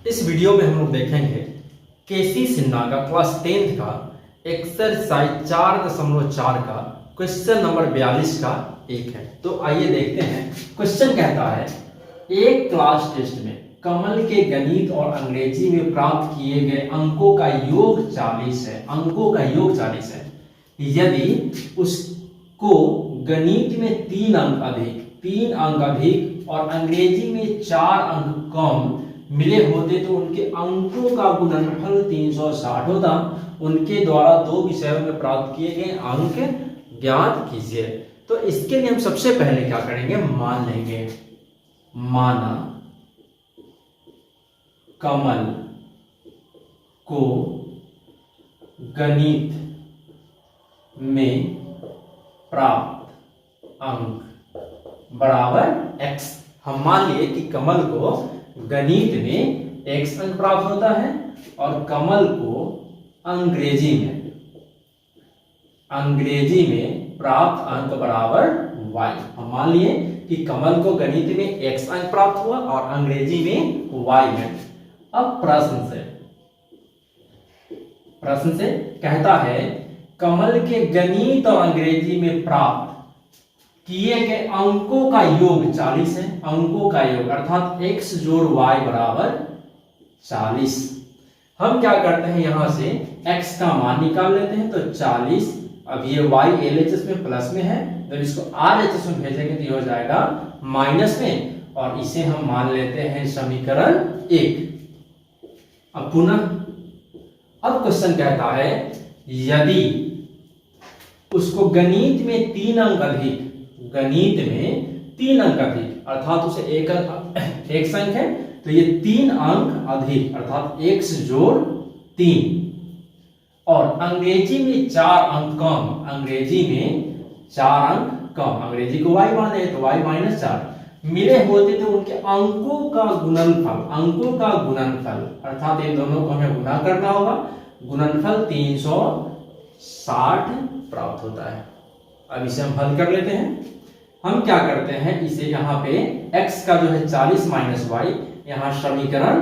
इस वीडियो में हम लोग देखेंगे केसी सिन्हा का क्लास 10th का एक्सरसाइज 4.4 का क्वेश्चन नंबर 42 का एक है। तो आइए देखते हैं। क्वेश्चन कहता है एक क्लास टेस्ट में कमल के गणित और अंग्रेजी में प्राप्त किए गए अंकों का योग 40 है। अंकों का योग 40 है। यदि उसको गणित में 3 अंक अधिक और अंग्रेजी में 4 अंक कम मिले होते तो उनके अंकों का गुणनफल 360 होता। उनके द्वारा 2 विषयों में प्राप्त किए गए अंक ज्ञात कीजिए। तो इसके लिए हम सबसे पहले क्या करेंगे, मान लेंगे। माना कमल को गणित में प्राप्त अंक बराबर x। हम मान लिए कि कमल को गणित में x अंक प्राप्त होता है और कमल को अंग्रेजी में प्राप्त अंक बराबर y। हम मान लिए कि कमल को गणित में x अंक प्राप्त हुआ और अंग्रेजी में y में। अब प्रश्न से कहता है कमल के गणित और अंग्रेजी में प्राप्त किए गए अंकों का योग 40 है। अंकों का योग अर्थात x जोड़ y बराबर 40। हम क्या करते हैं, यहां से x का मान निकाल लेते हैं। तो 40, अब ये y LHS में प्लस में है, जब इसको RHS में भेजेंगे तो ये हो जाएगा माइनस में, और इसे हम मान लेते हैं समीकरण 1। अब पुनः अब क्वेश्चन कहता है यदि उसको गणित में 3 अंक अधिक, गणित में 3 अंक अधिक अर्थात उसे एक संख्या है तो ये 3 अंक अधिक अर्थात x जोड़ 3 और अंग्रेजी में 4 अंक कम, अंग्रेजी में 4 अंक कम, अंग्रेजी को y माने तो y माइनस 4 मिले होते तो उनके अंकों का गुणनफल अर्थात इन दोनों को हमें गुना करना होगा। गुणनफल 360 प्राप्त होता है। अब इसे हम हल कर लेते हैं। हम क्या करते हैं, इसे यहाँ पे x का जो है 40 माइनस y, यहाँ समीकरण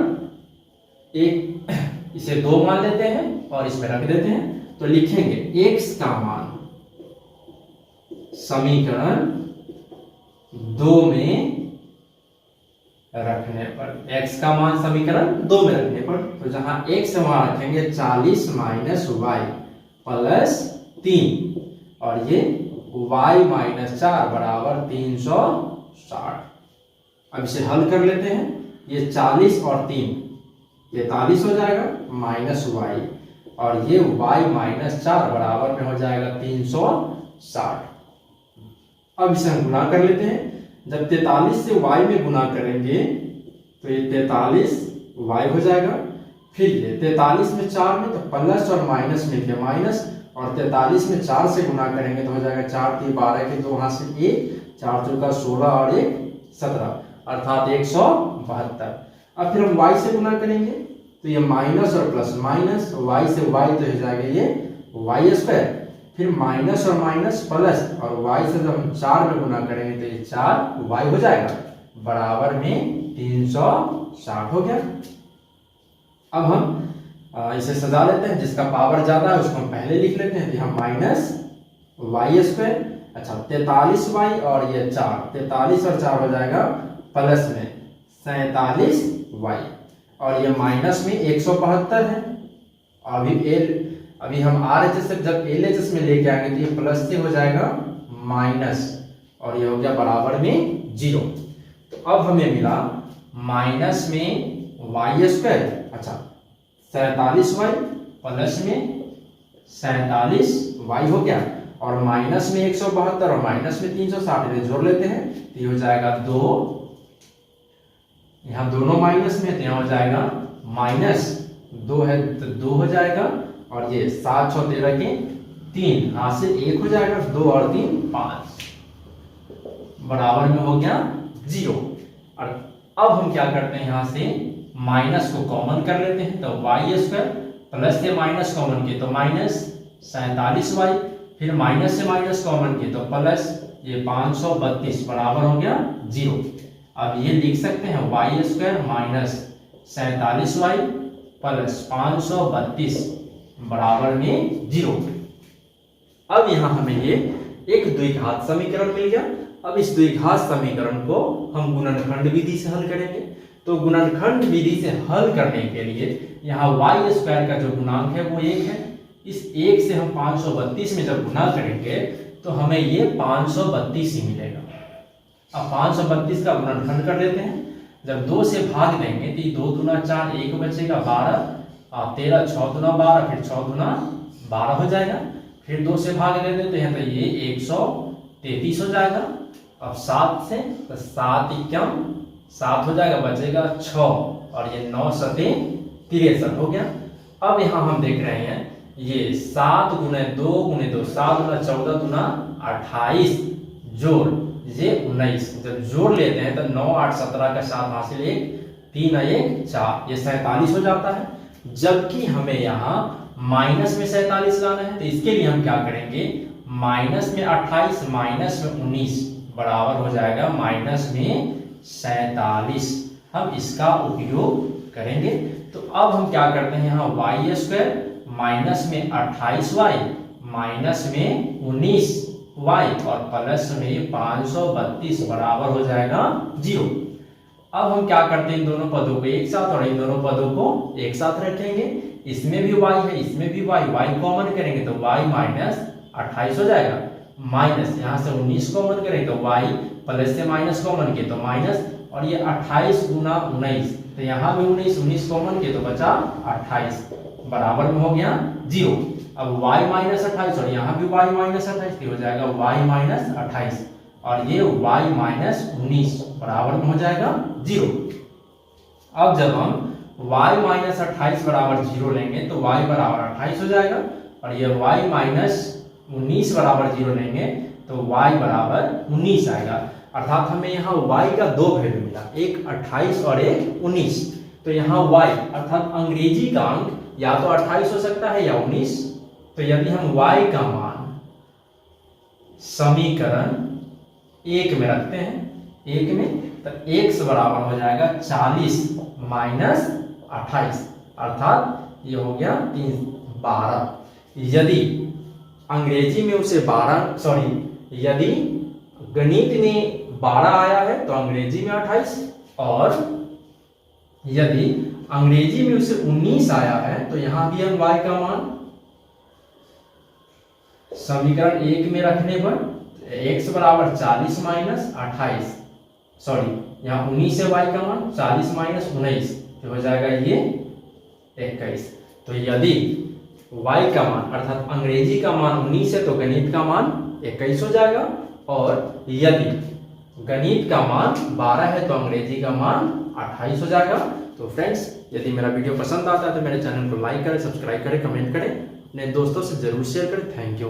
1 इसे 2 मान लेते हैं और इसमें रख देते हैं। तो लिखेंगे x का मान समीकरण 2 में रखने पर, x का मान समीकरण 2 में रखने पर, तो जहां x वहां रखेंगे 40 माइनस y प्लस 3 और ये y माइनस 4 बराबर 360। अब इसे हल कर लेते हैं। ये 40 और 3 43 हो जाएगा माइनस y और ये y माइनस 4 बराबर में हो जाएगा 360। अब इसे हम गुना कर लेते हैं। जब 43 से y में गुना करेंगे तो ये 43 y हो जाएगा। फिर ये 43 में 4 में तो प्लस और माइनस में क्या माइनस, और 43 में 4 से गुना करेंगे तो हो जाएगा 4 3 12 के 2 हाथ से 1, 4 चौका 16 और 1 17 अर्थात 172। अब फिर हम y से गुना करेंगे तो ये माइनस और प्लस माइनस, y से y तो हो जाएगा ये y स्क्वायर, फिर माइनस और माइनस प्लस और y से जब हम 4 में गुना करेंगे तो ये 4y हो जाएगा बराबर में 360 हो गया। अब हम इसे सजा लेते हैं। जिसका पावर ज्यादा है उसको हम पहले लिख लेते हैं। तो हम माइनस y स्क्वायर, अच्छा 43y और ये 4, 43 और 4 हो जाएगा प्लस में 47y और ये माइनस में 172 है। अभी हम RHS से जब LHS में लेके आएंगे तो ये प्लस से हो जाएगा माइनस और ये हो गया बराबर में 0। तो अब हमें मिला माइनस में y स्क्वायर, अच्छा 47y प्लस में 47y हो गया और माइनस में 172 और माइनस में 360 जोड़ लेते हैं तो ये हो जाएगा 2, यहाँ दोनों माइनस में तो यहाँ हो जाएगा माइनस 2 है तो 2 हो जाएगा और ये 7 6 13 के 3 हाथ से 1 हो जाएगा, 2 और 3 5 बराबर में हो गया 0। और अब हम क्या करते हैं, यहाँ से माइनस को कॉमन कर लेते हैं। तो y स्क्वायर प्लस से माइनस कॉमन किए तो माइनस 47y, फिर माइनस से माइनस कॉमन किए तो प्लस ये 532 बराबर हो गया 0। अब ये लिख सकते हैं y square minus 47y plus 532 बराबर में 0। अब यहाँ हमें ये एक द्विघात समीकरण मिल गया। अब इस द्विघात समीकरण को हम गुणनखंड विधि से हल करेंगे। तो गुणनखंड विधि से हल करने के लिए यहाँ y स्क्वायर का जो गुणांक है वो 1 है। इस 1 से हम 532 में जब गुना करेंगे तो हमें ये 532 ही मिलेगा। अब 532 का गुणनखंड कर देते हैं। जब 2 से भाग देंगे तो 2 दूना 4, 1 बचेगा 12, 13, 6 दूना 12, फिर 6 दूना 12 हो जाएगा। फिर 2 से भाग दे देते हैं तो ये 133 हो जाएगा। अब 7 से तो 7 × 7 हो जाएगा, बचेगा 6 और ये 9 × 7 63 हो गया। अब यहाँ हम देख रहे हैं ये 7 × 2 × 2 7 × 14 दूना 28 जोड़ ये 19। जब जोड़ लेते हैं तो 9, 8, 17 का 7 हासिल 1, 3 1 4, ये 47 हो जाता है। जबकि हमें यहाँ माइनस में 47 लाना है तो इसके लिए हम क्या करेंगे, माइनस में 28 माइनस में 19 बराबर हो जाएगा माइनस में 47। हम इसका उपयोग करेंगे। तो अब हम क्या करते हैं, यहाँ वाई स्क्वायर माइनस में 28y माइनस में 19y और प्लस में 532 बराबर हो जाएगा 0। अब हम क्या करते हैं, इन दोनों पदों को एक साथ और इन दोनों पदों को एक साथ रखेंगे। इसमें भी y है, इसमें भी y कॉमन करेंगे तो y माइनस 28 हो जाएगा, माइनस यहाँ से 19 कॉमन करेंगे तो y प्लस से माइनस कॉमन किए तो माइनस, और ये 28 गुना 19 तो यहाँ भी 19 कॉमन किए तो बचा 28 बराबर में हो गया 0। अब y माइनस 28 और यहाँ भी y माइनस 28 हो जाएगा y माइनस 28 और ये y माइनस 19 बराबर में हो जाएगा 0। अब जब हम y माइनस 28 बराबर 0 लेंगे तो y बराबर 28 हो जाएगा और ये y माइनस 19 बराबर 0 लेंगे तो y बराबर 19 आएगा। अर्थात हमें यहाँ y का दो वैल्यू मिला, एक 28 और एक 19। तो यहाँ y अर्थात अंग्रेजी का अंक या तो 28 हो सकता है या 19। तो यदि हम y का मान समीकरण 1 में रखते हैं, 1 में तो x बराबर हो जाएगा 40 माइनस 28 अर्थात ये हो गया 12। यदि अंग्रेजी में उसे 12 यदि गणित में 12 आया है तो अंग्रेजी में 28, और यदि अंग्रेजी में उसे 19 आया है तो यहां भी हम y का मान समीकरण 1 में रखने पर x बराबर 40 माइनस 28 यहाँ 19 से y का मान 40 माइनस 19 तो हो जाएगा ये 21। तो यदि y का मान अर्थात अंग्रेजी का मान 19 है तो गणित का मान 21 हो जाएगा, और यदि गणित का मान 12 है तो अंग्रेजी का मान 28 हो जाएगा। तो फ्रेंड्स, यदि मेरा वीडियो पसंद आता है तो मेरे चैनल को लाइक करें, सब्सक्राइब करें, कमेंट करें, अपने दोस्तों से जरूर शेयर करें। Thank you.